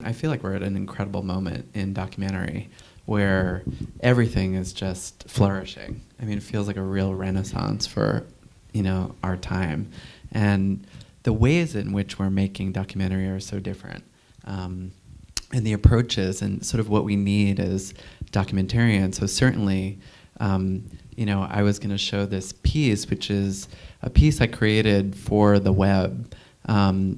I feel like we're at an incredible moment in documentary where everything is just flourishing. I mean, it feels like a real renaissance for, our time. And the ways in which we're making documentary are so different. And the approaches and sort of what we need as documentarians. So certainly, I was going to show this piece, which is a piece I created for the web,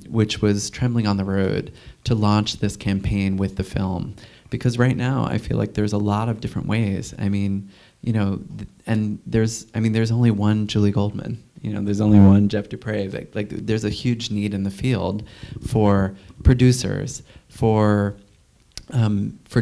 which was Trembling on the Road, to launch this campaign with the film. Because right now, I feel like there's a lot of different ways. I mean, and there's only one Julie Goldman. There's only one Jeff Dupre. Like there's a huge need in the field for producers, for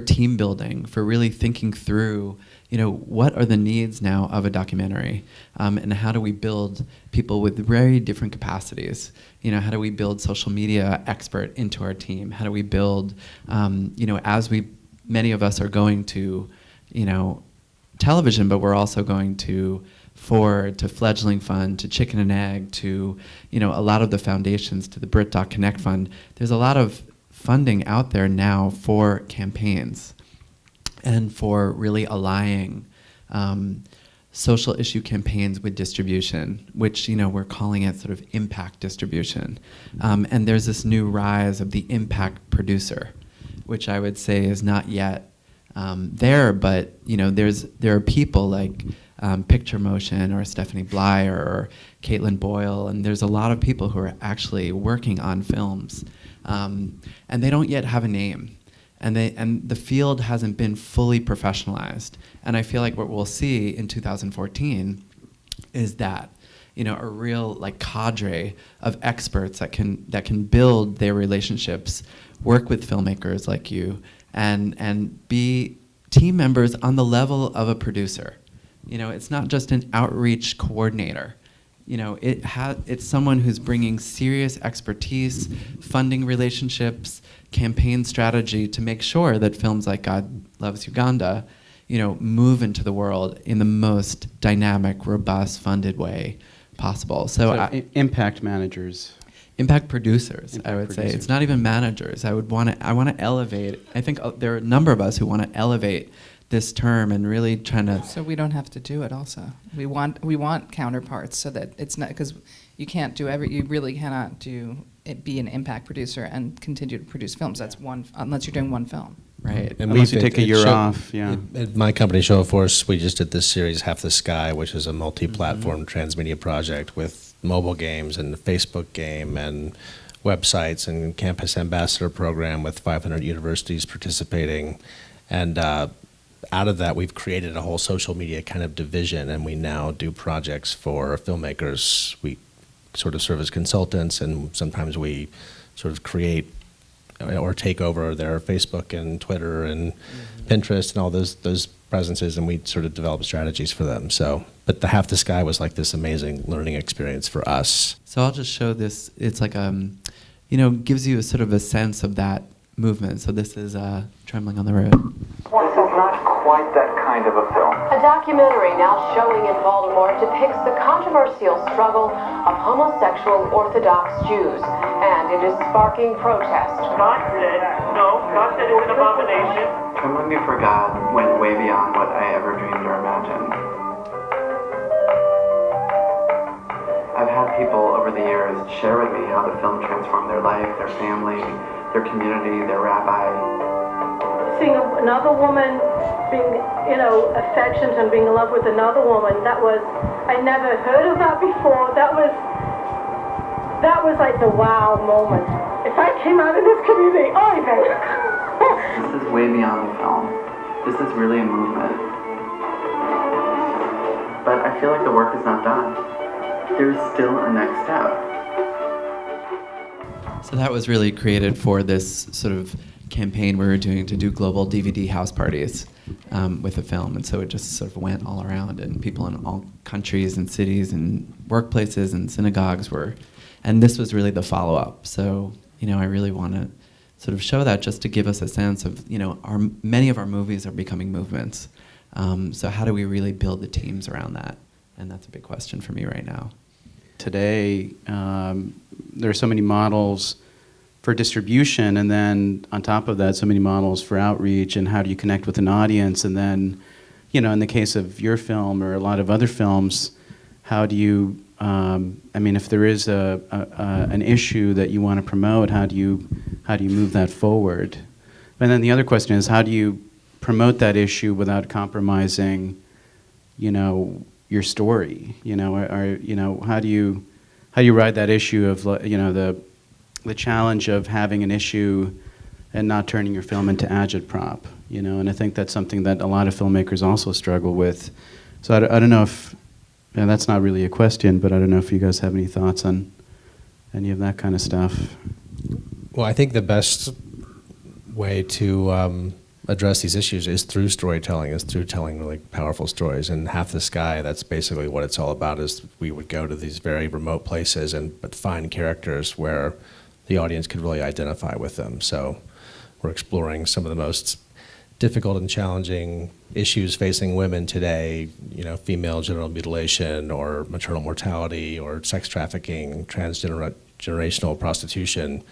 team building, for really thinking through, what are the needs now of a documentary, and how do we build people with very different capacities? How do we build social media expert into our team? How do we build, many of us are going to, television, but we're also going to Ford, to Fledgling Fund, to Chicken and Egg, to, a lot of the foundations, to the Brit.Connect Fund. There's a lot of funding out there now for campaigns and for really allying social issue campaigns with distribution, which we're calling it sort of impact distribution. And there's this new rise of the impact producer, which I would say is not yet there, but there are people like Picture Motion or Stephanie Blyer or Caitlin Boyle, and there's a lot of people who are actually working on films, and they don't yet have a name. And the field hasn't been fully professionalized. And I feel like what we'll see in 2014 is that, a real cadre of experts that can build their relationships, work with filmmakers like you, and be team members on the level of a producer. It's not just an outreach coordinator. It's someone who's bringing serious expertise, funding relationships, campaign strategy to make sure that films like God Loves Uganda, move into the world in the most dynamic, robust, funded way possible. So impact managers. Impact producers, I would say. It's not even managers. I want to elevate. I think there are a number of us who want to elevate this term and really trying to. So we don't have to do it. Also, we want counterparts so that it's not, because you can't do you really cannot be an impact producer and continue to produce films. That's one, unless you're doing one film. Right. And unless you take a year off. Yeah. At my company, Show of Force, we just did this series, Half the Sky, which is a multi-platform transmedia project with mobile games and a Facebook game and websites and campus ambassador program with 500 universities participating. And out of that, we've created a whole social media kind of division, and we now do projects for filmmakers. We sort of serve as consultants, and sometimes we sort of create or take over their Facebook and Twitter and Pinterest and all those presences, and we sort of develop strategies for them. So, but the Half the Sky was like this amazing learning experience for us. So I'll just show this. It's like gives you a sort of a sense of that movement. So this is Trembling on the Road. This is not quite that kind of a film. A documentary now showing in Baltimore depicts the controversial struggle of homosexual Orthodox Jews, and it is sparking protest. God said it's an abomination. Trembling Before God went way beyond what I ever dreamed or imagined. I've had people over the years share with me how the film transformed their life, their family, their community, their rabbi. Seeing another woman being, affectionate and being in love with another woman, I never heard of that before. That was like the wow moment. If I came out of this community, This is way beyond the film. This is really a movement. But I feel like the work is not done. There's still a next step. So that was really created for this sort of campaign we were doing to do global DVD house parties with the film. And so it just sort of went all around, and people in all countries and cities and workplaces and synagogues and this was really the follow-up. So, I really want to sort of show that just to give us a sense of, many of our movies are becoming movements. So how do we really build the teams around that? And that's a big question for me right now. Today, there are so many models for distribution, and then on top of that, so many models for outreach, and how do you connect with an audience, and then, you know, in the case of your film or a lot of other films, how do you, I mean, if there is an issue that you want to promote, how do you move that forward? And then the other question is, how do you promote that issue without compromising, you know, your story? You know, or you know, how do you ride that issue of, you know, the challenge of having an issue and not turning your film into agitprop? You know, and I think that's something that a lot of filmmakers also struggle with. So I don't know if, and that's not really a question, but I don't know if you guys have any thoughts on any of that kind of stuff. Well, I think the best way to address these issues is through storytelling, is through telling really powerful stories. And Half the Sky, that's basically what it's all about, is we would go to these very remote places but find characters where the audience could really identify with them. So we're exploring some of the most difficult and challenging issues facing women today, you know, female genital mutilation or maternal mortality or sex trafficking, transgenerational prostitution.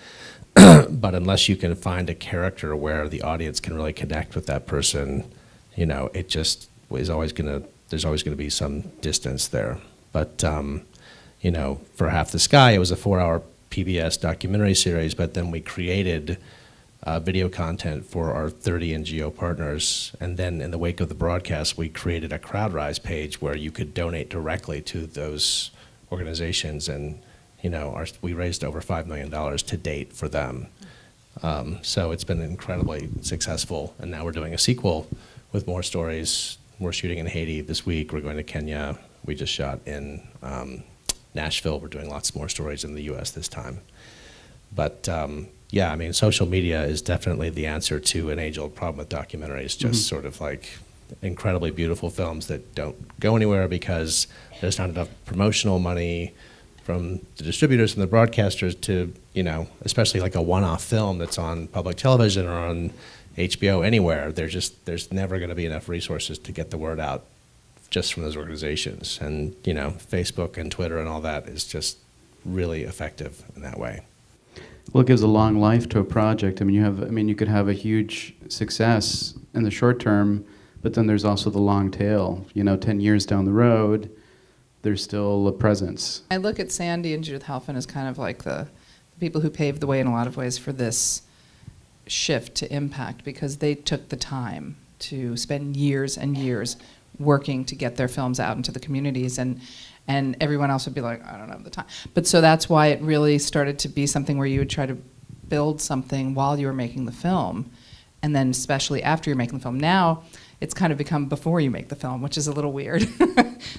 But unless you can find a character where the audience can really connect with that person, you know, it just is always there's always gonna be some distance there. But, you know, for Half the Sky, it was a 4-hour PBS documentary series, but then we created video content for our 30 NGO partners, and then in the wake of the broadcast, we created a CrowdRise page where you could donate directly to those organizations, and you know, we raised over $5 million to date for them. So it's been incredibly successful, and now we're doing a sequel with more stories. We're shooting in Haiti this week. We're going to Kenya. We just shot in Nashville. We're doing lots more stories in the U.S. this time. But yeah, I mean, social media is definitely the answer to an age-old problem with documentaries, just sort of like incredibly beautiful films that don't go anywhere because there's not enough promotional money from the distributors and the broadcasters to, you know, especially like a one-off film that's on public television or on HBO anywhere. There's never going to be enough resources to get the word out just from those organizations. And, you know, Facebook and Twitter and all that is just really effective in that way. Well, it gives a long life to a project. I mean, you could have a huge success in the short term, but then there's also the long tail. You know, 10 years down the road, there's still a presence. I look at Sandy and Judith Halfin as kind of like the people who paved the way in a lot of ways for this shift to impact, because they took the time to spend years and years working to get their films out into the communities, and everyone else would be like, I don't have the time. But so that's why it really started to be something where you would try to build something while you were making the film, and then especially after you're making the film. Now, it's kind of become before you make the film, which is a little weird.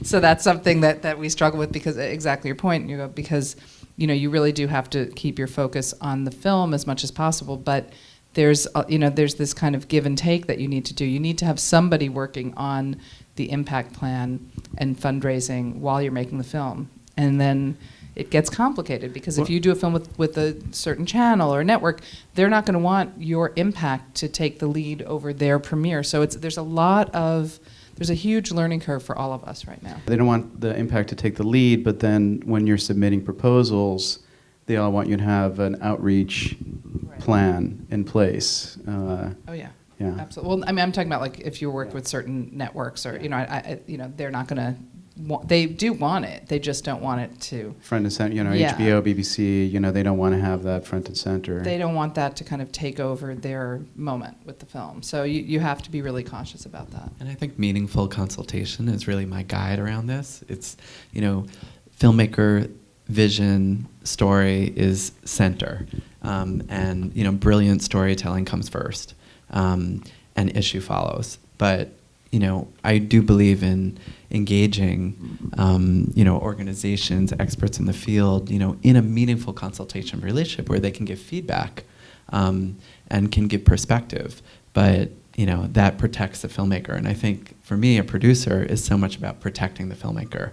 So that's something that we struggle with, because exactly your point, you know, because you know, you really do have to keep your focus on the film as much as possible, but there's this kind of give and take that you need to do. You need to have somebody working on the impact plan and fundraising while you're making the film. And then it gets complicated, because if you do a film with a certain channel or network, they're not going to want your impact to take the lead over their premiere. So there's a huge learning curve for all of us right now. They don't want the impact to take the lead, but then when you're submitting proposals, they all want you to have an outreach plan in place. Oh yeah. Yeah. Absolutely. Well, I mean, I'm talking about like if you work with certain networks, or you know, they're not going to. They do want it. They just don't want it to front and center. You know, Yeah. HBO, BBC. You know, they don't want to have that front and center. They don't want that to kind of take over their moment with the film. So you have to be really cautious about that. And I think meaningful consultation is really my guide around this. It's, you know, filmmaker vision, story is center, and you know, brilliant storytelling comes first, and issue follows. But you know, I do believe in engaging, you know, organizations, experts in the field, you know, in a meaningful consultation relationship where they can give feedback, and can give perspective. But you know, that protects the filmmaker. And I think for me, a producer is so much about protecting the filmmaker,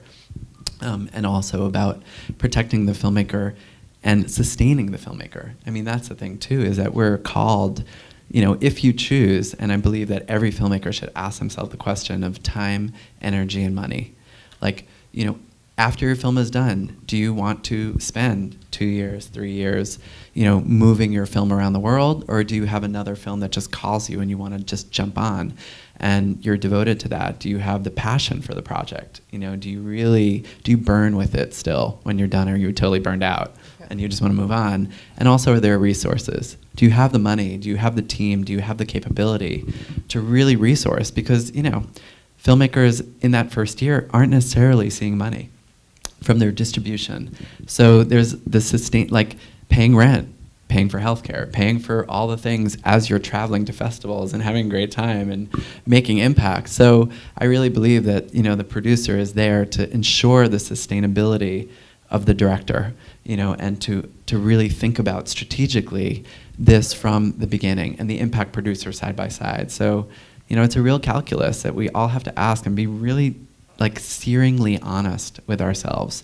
and also about protecting the filmmaker and sustaining the filmmaker. I mean, that's the thing too, is that we're called, you know, if you choose, and I believe that every filmmaker should ask themselves the question of time, energy, and money. Like, you know, after your film is done, do you want to spend 2 years, 3 years, moving your film around the world, or do you have another film that just calls you and you want to just jump on and you're devoted to that? Do you have the passion for the project? Do you burn with it still when you're done, or are you totally burned out and you just want to move on? And also, are there resources? Do you have the money? Do you have the team? Do you have the capability to really resource? Because, filmmakers in that first year aren't necessarily seeing money from their distribution. So there's the like paying rent, paying for healthcare, paying for all the things as you're traveling to festivals and having a great time and making impact. So I really believe that, the producer is there to ensure the sustainability of the director, and to really think about strategically this from the beginning, and the impact producer side by side. So, it's a real calculus that we all have to ask and be really like searingly honest with ourselves